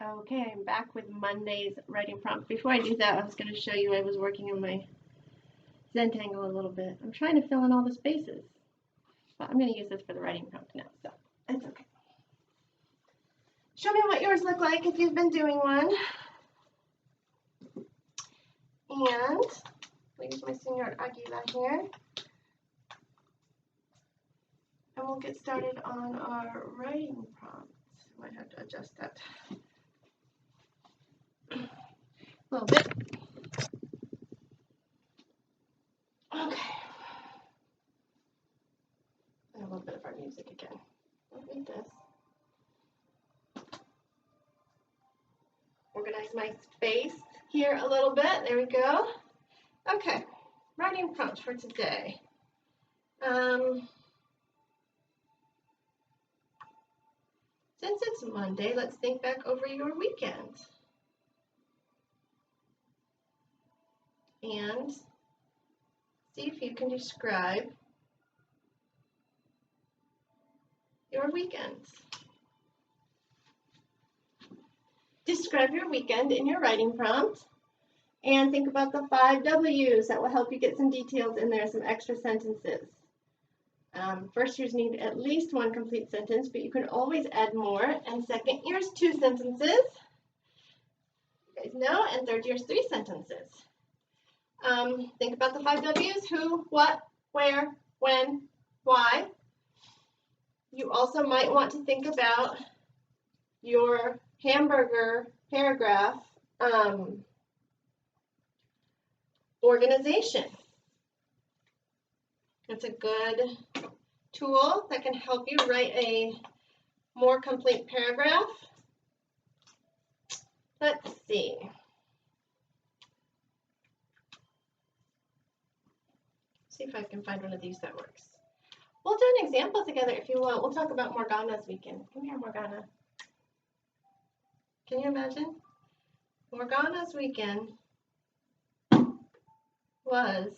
Okay, I'm back with Monday's writing prompt. Before I do that, I was going to show you I was working on my Zentangle a little bit. I'm trying to fill in all the spaces, but I'm going to use this for the writing prompt now, so it's okay. Show me what yours look like if you've been doing one. And I'll use my Senor Aguila here. And we'll get started on our writing prompt. Might have to adjust that a little bit. Okay. And a little bit of our music again. Don't need this. Organize my space here a little bit. There we go. Okay. Writing prompt for today. Since it's Monday, let's think back over your weekend. And see if you can describe your weekend. Describe your weekend in your writing prompt and think about the 5 W's that will help you get some details in there, some extra sentences. First years need at least 1 complete sentence, but you can always add more. And second years, 2 sentences. You guys know, and third years, 3 sentences. Think about the 5 W's: who, what, where, when, why. You also might want to think about your Hamburger paragraph organization. It's a good tool that can help you write a more complete paragraph. Let's see. See if I can find one of these that works. We'll do an example together if you want. We'll talk about Morgana's weekend. Come here, Morgana. Can you imagine? Morgana's weekend was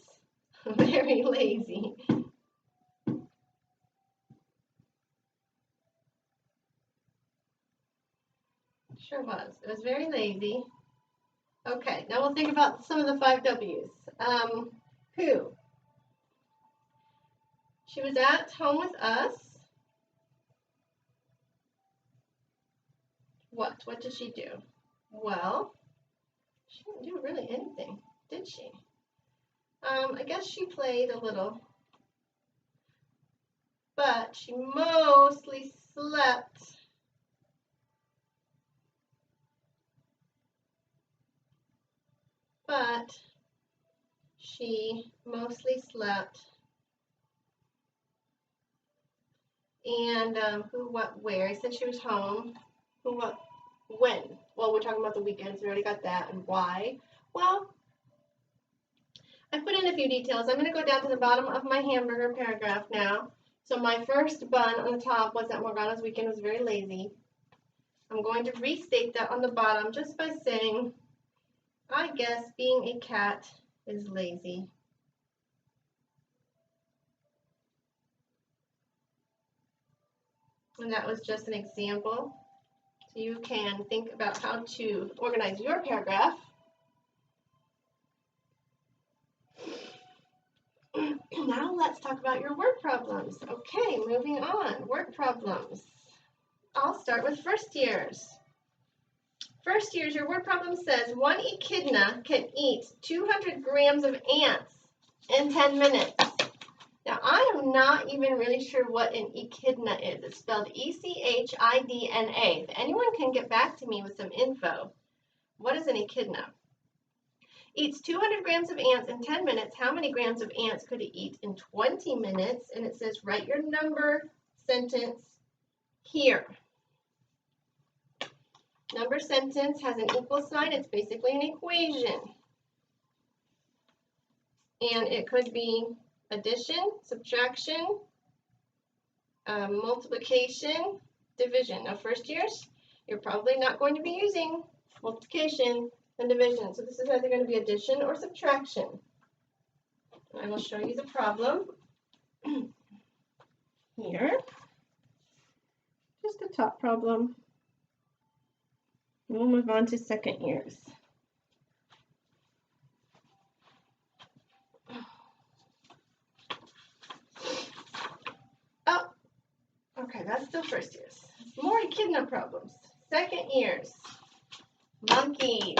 very lazy. Sure was. It was very lazy. Okay, now we'll think about some of the 5 W's. Who? She was at home with us. What? What did she do? Well, she didn't do really anything, did she? I guess she played a little, but she mostly slept. But she mostly slept. And who, what, where? I said she was home. Who, what, when? Well, we're talking about the weekends. We already got that. And why? Well, I put in a few details. I'm going to go down to the bottom of my Hamburger paragraph now. So my first bun on the top was that Morgana's weekend was very lazy. I'm going to restate that on the bottom just by saying, I guess being a cat is lazy. And that was just an example. So you can think about how to organize your paragraph. Now let's talk about your word problems. Okay, moving on. Word problems. I'll start with first years. First years, your word problem says one echidna can eat 200 grams of ants in 10 minutes. Now, I am not even really sure what an echidna is. It's spelled E-C-H-I-D-N-A. If anyone can get back to me with some info, what is an echidna? Eats 200 grams of ants in 10 minutes. How many grams of ants could it eat in 20 minutes? And it says write your number sentence here. Number sentence has an equal sign. It's basically an equation. And it could be addition, subtraction, multiplication, division. Now, first years, you're probably not going to be using multiplication and division. So this is either going to be addition or subtraction. And I will show you the problem here. Just a top problem. We'll move on to second years. Oh, okay, that's still first years. More echidna problems. Second years. Monkeys.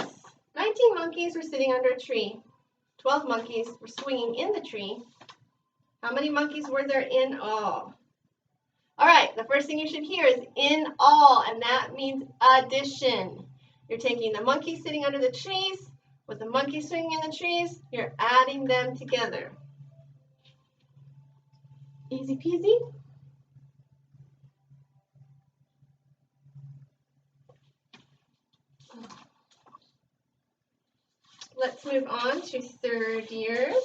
19 monkeys were sitting under a tree. 12 monkeys were swinging in the tree. How many monkeys were there in all? All right, the first thing you should hear is in all, and that means addition. You're taking the monkeys sitting under the trees with the monkeys swinging in the trees. You're adding them together. Easy peasy. Let's move on to third years.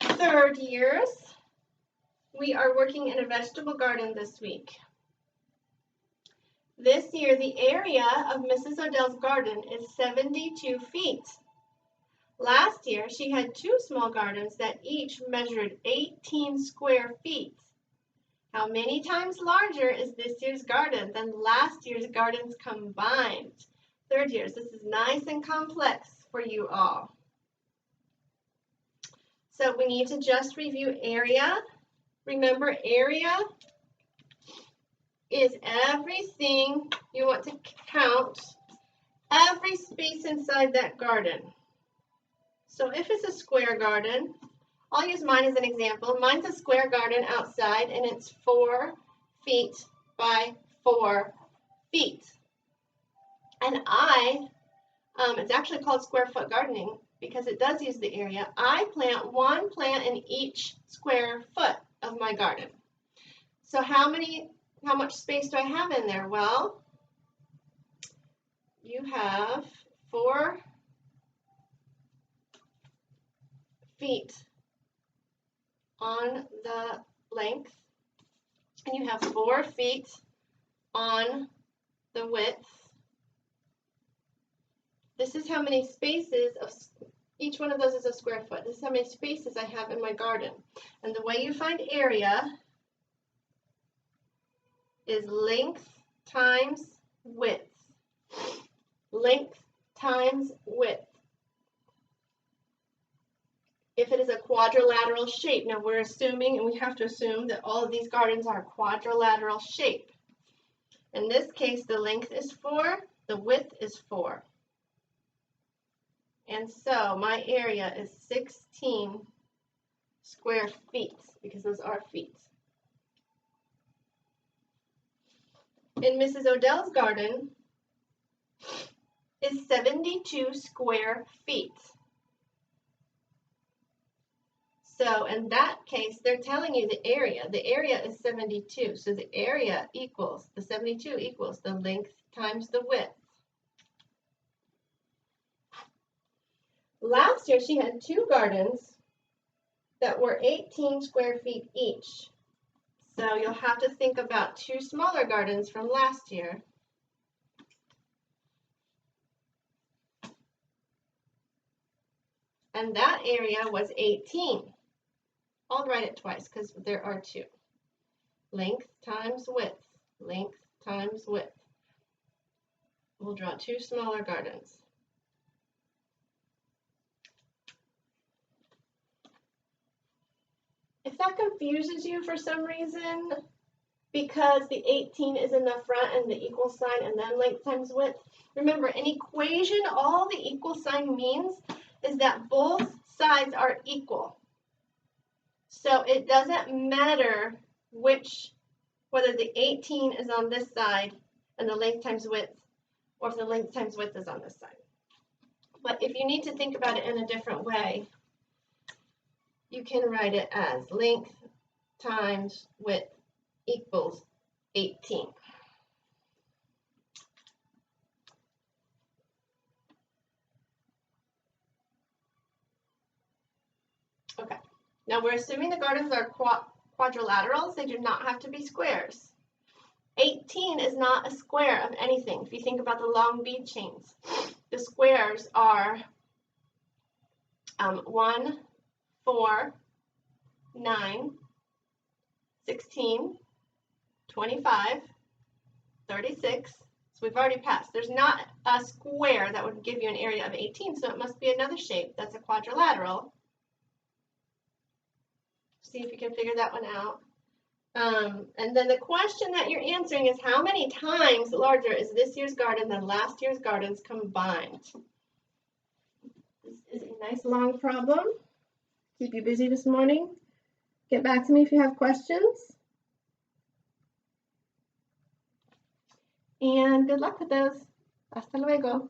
Third years, we are working in a vegetable garden this week. This year, the area of Mrs. Odell's garden is 72 feet. Last year, she had two small gardens that each measured 18 square feet. How many times larger is this year's garden than last year's gardens combined? Third years, this is nice and complex for you all. So we need to just review area. Remember, area is everything you want to count, every space inside that garden. So if it's a square garden, I'll use mine as an example. Mine's a square garden outside, and it's 4 feet by 4 feet. And it's actually called square foot gardening because it does use the area. I plant one plant in each square foot of my garden. So how much space do I have in there? Well, you have 4 feet on the length, and you have 4 feet on the width. This is how many spaces of each one of those is a square foot. This is how many spaces I have in my garden. And the way you find area is length times width. Length times width. If it is a quadrilateral shape, now we're assuming, and we have to assume that all of these gardens are quadrilateral shape. In this case, the length is 4, the width is 4. And so my area is 16 square feet, because those are feet. In Mrs. Odell's garden is 72 square feet. So in that case, they're telling you the area. The area is 72. So the area equals, the 72 equals the length times the width. Last year, she had 2 gardens that were 18 square feet each. So you'll have to think about 2 smaller gardens from last year. And that area was 18. I'll write it twice because there are 2. Length times width. Length times width. We'll draw 2 smaller gardens. If that confuses you for some reason, because the 18 is in the front and the equal sign and then length times width, remember, an equation, all the equal sign means is that both sides are equal. So it doesn't matter whether the 18 is on this side and the length times width, or if the length times width is on this side. But if you need to think about it in a different way, you can write it as length times width equals 18. Okay, now we're assuming the gardens are quadrilaterals. They do not have to be squares. 18 is not a square of anything. If you think about the long bead chains, the squares are 1, 4, 9, 16, 25, 36. So we've already passed. There's not a square that would give you an area of 18, so it must be another shape. That's a quadrilateral. See if you can figure that one out. And then the question that you're answering is how many times larger is this year's garden than last year's gardens combined? This is a nice long problem. Keep you busy this morning. Get back to me if you have questions. And good luck with those. Hasta luego.